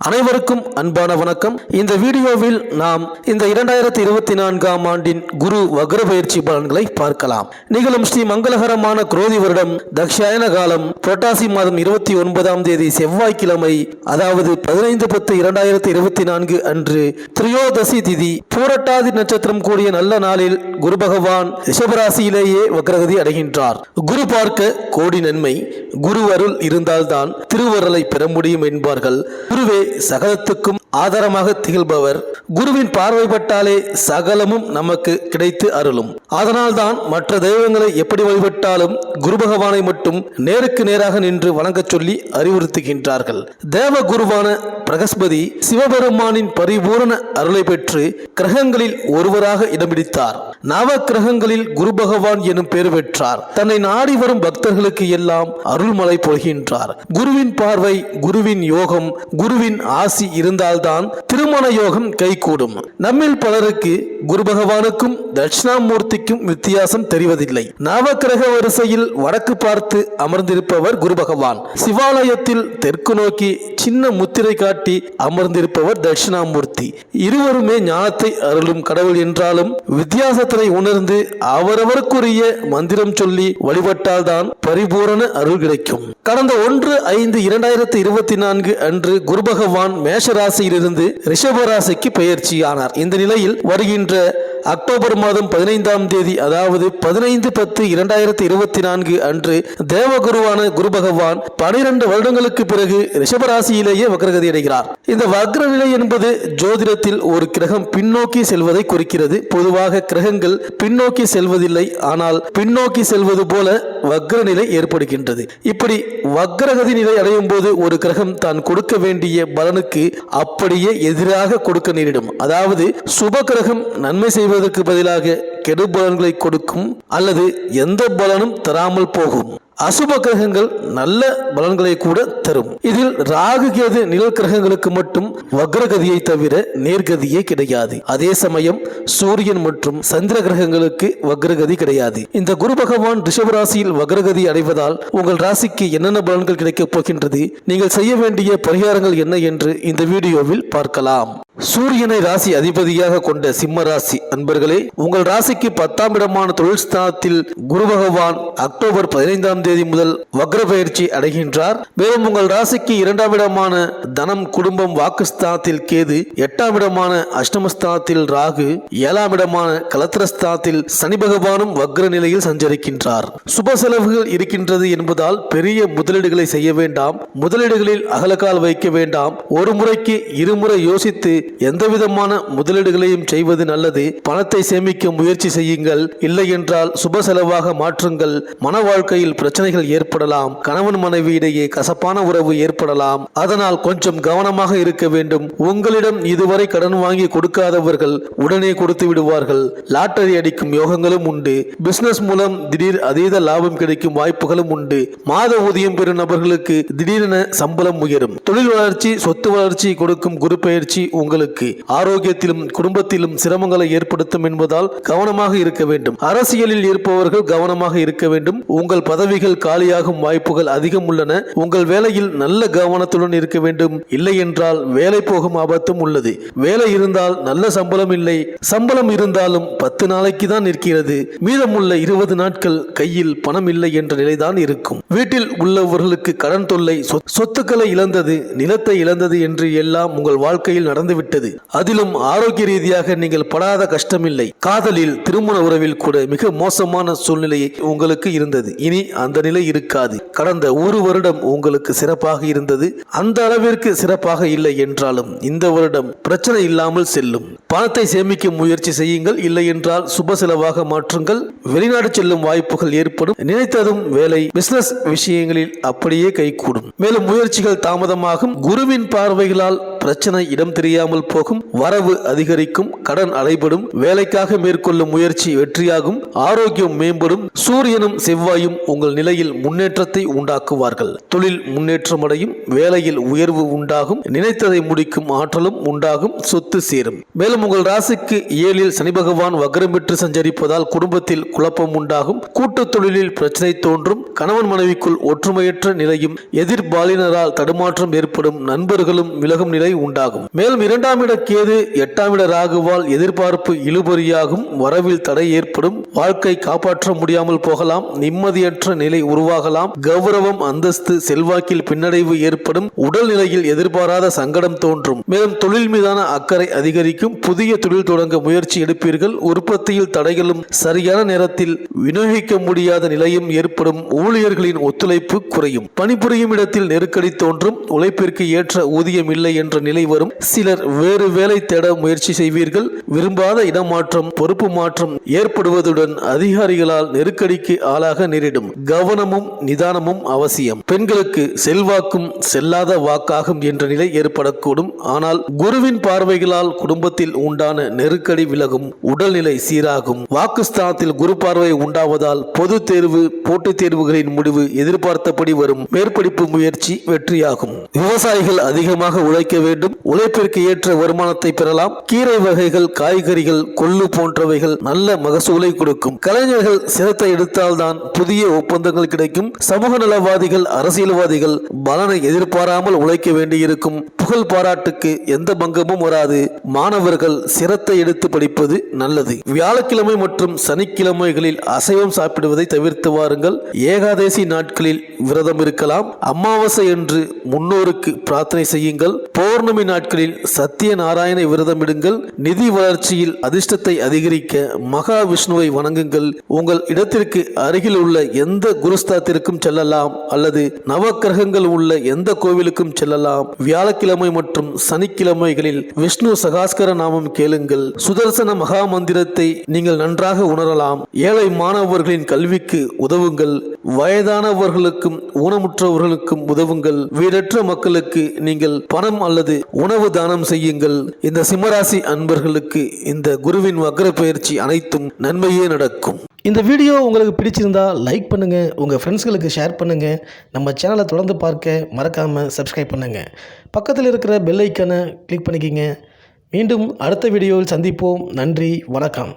அனைவருக்கும் அன்பான வணக்கம். இந்த வீடியோவில் நாம் இந்த 2024ஆம் ஆண்டின் குரு வக்ர பயிற்சி பலன்களை பார்க்கலாம். நிகழும் ஸ்ரீ மங்களகரமான குரோதி வருடம் தக்ஷாயன காலம் புரட்டாசி மாதம் 29ஆம் தேதி செவ்வாய்க்கிழமை, அதாவது 15/10/2024 அன்று திரியோதசி திதி, பூரட்டாதி நட்சத்திரம் கூடிய நல்ல நாளில் குரு பகவான் ரிஷபராசியிலேயே வக்ரகதி அடைகின்றார். குரு பார்க்க கோடி நன்மை, குரு அருள் இருந்தால்தான் திருவருளை பெற முடியும் என்பார்கள். குருவே சகலத்துக்கும் ஆதாரமாக திகழ்பவர். குருவின் பார்வைப்பட்டாலே சகலமும் நமக்கு கிடைத்து அருளும். அதனால்தான் மற்ற தெய்வங்களை எப்படி வழிபட்டாலும் குரு பகவானை மட்டும் நேருக்கு நேராக நின்று வணங்கச் சொல்லி அறிவுறுத்துகின்றார்கள். தேவ குருவான பிரகஸ்பதி சிவபெருமானின் பரிபூரண அருளை பெற்று கிரகங்களில் ஒருவராக இடம் பிடித்தார். நவ கிரகங்களில் குரு பகவான் எனும் பெயர் பெற்றார். தன்னை நாடி வரும் பக்தர்களுக்கு எல்லாம் அருள்மழை பொழிகின்றார். குருவின் பார்வை, குருவின் யோகம், குருவின் ஆசி இருந்தால்தான் திருமண யோகம் கைகூடும். நம்மில் பலருக்கு குரு பகவானுக்கும் தட்சிணாமூர்த்திக்கும் வித்தியாசம் தெரிவதில்லை. நவக்கிரக வரிசையில் வடக்கு பார்த்து அமர்ந்திருப்பவர் குரு பகவான். சிவாலயத்தில் தெற்கு நோக்கி சின்ன முத்திரை காட்டி அமர்ந்திருப்பவர் தட்சிணாமூர்த்தி. இருவருமே ஞானத்தை அருளும் கடவுள் என்றாலும் வித்தியாசத்தை உணர்ந்து அவரவருக்குரிய மந்திரம் சொல்லி வழிபட்டால்தான் பரிபூரண அருள் கிடைக்கும். கடந்த 1/5/2024 அன்று குரு பகவான் மேஷ ராசியிலிருந்து ரிஷப ராசிக்கு பெயர்ச்சியானார். இந்த நிலையில் வருகின்ற அக்டோபர் மாதம் 15ஆம் தேதி, அதாவது 15/10/2024 அன்று தேவகுருவான குரு பகவான் 12 வருடங்களுக்கு பிறகு ரிஷபராசியிலேயே வக்ரகதி அடைகிறார். இந்த வக்ர நிலை என்பது ஜோதிடத்தில் ஒரு கிரகம் பின்னோக்கி செல்வதை குறிக்கிறது. பொதுவாக கிரகங்கள் பின்னோக்கி செல்வதில்லை, ஆனால் பின்னோக்கி செல்வது போல வக்ர நிலை ஏற்படுகின்றது. இப்படி வக்ரகதி நிலை அடையும் போது ஒரு கிரகம் தான் கொடுக்க வேண்டிய பலனுக்கு அப்படியே எதிராக கொடுக்க நேரிடும். அதாவது சுப கிரகம் நன்மை செய்வதற்கு பதிலாக கெடு பலன்களை கொடுக்கும், அல்லது எந்த பலனும் தராமல் போகும். அசுப கிரகங்கள் நல்ல பலன்களை கூட தரும். இதில் ராகு கேது நிழல் கிரகங்களுக்கு மட்டும் வக்ரகதியை தவிர நேர்கதியே கிடையாது. அதே சமயம் சூரியன் மற்றும் சந்திர கிரகங்களுக்கு வக்ரகதி கிடையாது. இந்த குரு பகவான் ரிஷபராசியில் வக்ரகதி அடைவதால் உங்கள் ராசிக்கு என்னென்ன பலன்கள் கிடைக்கப் போகின்றது, நீங்கள் செய்ய வேண்டிய பரிகாரங்கள் என்ன என்று இந்த வீடியோவில் பார்க்கலாம். சூரியனை ராசி அதிபதியாக கொண்ட சிம்ம ராசி அன்பர்களே, உங்கள் ராசிக்கு 10ஆம் இடமான தொழில் ஸ்தானத்தில் குரு பகவான் அக்டோபர் 15ஆம் தேதி முதல் வக்ர பயிற்சி அடைகின்றார். மேலும் உங்கள் ராசிக்கு 2ஆம் இடமான தனம், குடும்பம், வாக்குஸ்தானத்தில் கேது, 8ஆம் இடமான அஷ்டமஸ்தானத்தில் ராகு, 7ஆம் இடமான கலத்திரஸ்தானத்தில் சனி பகவானும் வக்ர நிலையில் சஞ்சரிக்கின்றார். சுப செலவுகள் இருக்கின்றது என்பதால் பெரிய முதலீடுகளை செய்ய வேண்டாம். முதலீடுகளில் அகலக்கால் வைக்க வேண்டாம். ஒரு முறைக்கு இருமுறை யோசித்து எந்த விதமான முதலீடுகளையும் செய்வது நல்லது. பணத்தை சேமிக்க முயற்சி செய்யுங்கள். இல்லை என்றால் சுப செலவாக மாற்றுங்கள். மன வாழ்க்கையில் பிரச்சனைகள் ஏற்படலாம். கணவன் மனைவி இடையே கசப்பான உறவு ஏற்படலாம். அதனால் கொஞ்சம் கவனமாக இருக்க வேண்டும். உங்களிடம் இதுவரை கடன் வாங்கி கொடுக்காதவர்கள் உடனே கொடுத்து விடுவார்கள். லாட்டரி அடிக்கும் யோகங்களும் உண்டு. பிசினஸ் மூலம் திடீர் அதீத லாபம் கிடைக்கும் வாய்ப்புகளும் உண்டு. மாத ஊதியம் பெறும் நபர்களுக்கு திடீரென சம்பளம் உயரும். தொழில் வளர்ச்சி, சொத்து வளர்ச்சி கொடுக்கும் குரு பயிற்சி உங்களுக்கு ஆரோக்கியத்திலும் குடும்பத்திலும் சிரமங்களை ஏற்படுத்தும் என்பதால் கவனமாக இருக்க வேண்டும். அரசியலில் இருப்பவர்கள் கவனமாக இருக்க வேண்டும். உங்கள் பதவிகள் காலியாகும் வாய்ப்புகள் அதிகம் உள்ளன. உங்கள் வேலையில் நல்ல கவனத்துடன் இருக்க வேண்டும். இல்லை என்றால் வேலை போகும் ஆபத்தும் உள்ளது. வேலை இருந்தால் நல்ல சம்பளம் இல்லை. சம்பளம் இருந்தாலும் 10 நாளைக்கு தான் நிற்கிறது. மீதமுள்ள 20 நாட்கள் கையில் பணம் இல்லை என்ற நிலைதான் இருக்கும். வீட்டில் உள்ளவர்களுக்கு கடன் தொல்லை, சொத்துக்களை இழந்தது, நிலத்தை இழந்தது என்று எல்லாம் உங்கள் வாழ்க்கையில் நடந்துவிட்டது. அதிலும் ஆரோக்கிய ரீதியாக நீங்கள் படாத கஷ்டம் இல்லை. காதலில், திருமண உறவில் கூட மிக மோசமான சூழ்நிலை உங்களுக்கு இருந்தது. இனி அந்த நிலை இருக்காது. கடந்த 1 வருடம் உங்களுக்கு சிறப்பாக இருந்தது. அந்த அளவிற்கு சிறப்பாக இல்லை என்றாலும் இந்த வருடம் பிரச்சனை இல்லாமல் செல்லும். பணத்தை சேமிக்க முயற்சி செய்யுங்கள். இல்லை என்றால் சுப செலவாக மாற்றுங்கள். வெளிநாடு செல்லும் வாய்ப்புகள் ஏற்படும். நினைத்ததும் வேலை, பிசினஸ் விஷயங்களில் அப்படியே கைகூடும். மேலும் முயற்சிகள் தாமதமாகும். குருவின் பார்வைகளால் பிரச்சனை இடம் தெரியாமல் போகும். வரவு அதிகரிக்கும். கடன் அடைபடும். வேலைக்காக மேற்கொள்ளும் முயற்சி வெற்றியாகும். ஆரோக்கியம் மேம்படும். சூரியனும் செவ்வாயும் உங்கள் நிலையில் முன்னேற்றத்தை உண்டாக்குவார்கள். தொழில் முன்னேற்றம் அடையும். வேலையில் உயர்வு உண்டாகும். நினைத்ததை முடிக்கும் ஆற்றலும் உண்டாகும். சொத்து சேரும். மேலும் உங்கள் ராசிக்கு 7இல் சனி பகவான் வக்ரம் பெற்று சஞ்சரிப்பதால் குடும்பத்தில் குழப்பம் உண்டாகும். கூட்டு தொழிலில் பிரச்சனை தோன்றும். கணவன் மனைவிக்குள் ஒற்றுமையற்ற நிலையும் எதிர்பாலினரால் தடுமாற்றம் ஏற்படும். நண்பர்களும் விலகும் நிலை நிலை உண்டாகும். மேலும் 2ஆம் இட கேது 8ஆம் இட ராகுவால் எதிர்பார்ப்பு இழுபறியாகும், வரவில் தடை ஏற்படும், வாழ்க்கை காப்பாற்ற முடியாமல் போகலாம், நிம்மதியற்ற நிலை உருவாகலாம், கௌரவம் அந்தஸ்து செல்வாக்கில் பின்னடைவு ஏற்படும், உடல்நிலையில் எதிர்பாராத சங்கடம் தோன்றும். மேலும் தொழில் மீதான அக்கறை அதிகரிக்கும், புதிய தொழில் தொடங்க முயற்சி எடுப்பீர்கள், உற்பத்தியில் தடைகளும் சரியான நேரத்தில் விநியோகிக்க முடியாத நிலையும் ஏற்படும், ஊழியர்களின் ஒத்துழைப்பு குறையும், பணிபுரியும் இடத்தில் நெருக்கடி தோன்றும், உழைப்பிற்கு ஏற்ற ஊதியம் இல்லை என்ற நிலை வரும், சிலர் வேறு வேலை தேட முயற்சி செய்வீர்கள், விரும்பாத இடமாற்றம் பொறுப்பு மாற்றம் ஏற்படுவதுடன் அதிகாரிகளால் நெருக்கடிக்கு ஆளாக நேரிடும், கவனமும் நிதானமும் அவசியம். பெண்களுக்கு செல்வாக்கும் செல்லாத வாக்காகும் என்ற நிலை ஏற்படக்கூடும். ஆனால் குருவின் பார்வைகளால் குடும்பத்தில் உண்டான நெருக்கடி விலகும், உடல்நிலை சீராகும். வாக்குஸ்தானத்தில் குரு பார்வை உண்டாவதால் பொது தேர்வு போட்டித் தேர்வுகளின் முடிவு எதிர்பார்த்தபடி வரும், மேற்படிப்பு முயற்சி வெற்றியாகும். விவசாயிகள் அதிகமாக உழைக்க வேண்டும், உழைப்பிற்கு ஏற்ற வருமானத்தை பெறலாம், கீரை வகைகள் காய்கறிகள் கொள்ளு போன்றவைகள் நல்ல மகசூலை கொடுக்கும், கலைஞர்கள் சிரத்தை எடுத்தால்தான் புதிய ஒப்பந்தங்கள் கிடைக்கும், சமூக நலவாதிகள் அரசியல்வாதிகள் பலனை எதிர்பாராமல் உழைக்க வேண்டியிருக்கும், புகழ் பாராட்டுக்கு எந்த பங்கமும் வராது, மாணவர்கள் சிரத்தை எடுத்து படிப்பது நல்லது. வியாழக்கிழமை மற்றும் சனிக்கிழமைகளில் அசைவம் சாப்பிடுவதை தவிர்த்து வாருங்கள். ஏகாதசி நாட்களில் விரதம் இருக்கலாம். அமாவாசை என்று முன்னோருக்கு பிரார்த்தனை செய்யுங்கள். பௌர்ணமி நாட்களில் சத்தியநாராயண விரதம் இடுங்கள். நிதி வளர்ச்சியில் அதிர்ஷ்டத்தை அதிகரிக்க மகாவிஷ்ணுவை வணங்குங்கள். உங்கள் இடத்திற்கு அருகில் உள்ள எந்த குருஸ்தானத்திற்கும் செல்லலாம் அல்லது நவக்கிரகங்கள் உள்ள எந்த கோவிலுக்கும் செல்லலாம். வியாழக்கிழமை மற்றும் சனிக்கிழமைகளில் விஷ்ணு சகாஸ்கர நாமம் கேளுங்கள். சுதர்சன மகா மந்திரத்தை நீங்கள் நன்றாக உணரலாம். ஏழை மாணவர்களின் கல்விக்கு உதவுங்கள். வயதானவர்களுக்கும் ஊனமுற்றவர்களுக்கும் உதவுங்கள். வீடற்ற மக்களுக்கு நீங்கள் பணம் அல்லது உணவு தானம் செய்யுங்கள். இந்த சிம்மராசி அன்பர்களுக்கு இந்த குருவின் வக்ர பயிற்சி அனைத்தும் நன்மையே நடக்கும். இந்த வீடியோ உங்களுக்கு பிடிச்சிருந்தா லைக் பண்ணுங்கள், உங்கள் ஃப்ரெண்ட்ஸ்களுக்கு ஷேர் பண்ணுங்கள். நம்ம சேனலை தொடர்ந்து பார்க்க மறக்காமல் சப்ஸ்கிரைப் பண்ணுங்கள். பக்கத்தில் இருக்கிற பெல் ஐக்கானை கிளிக் பண்ணிக்கிங்க. மீண்டும் அடுத்த வீடியோவில் சந்திப்போம். நன்றி, வணக்கம்.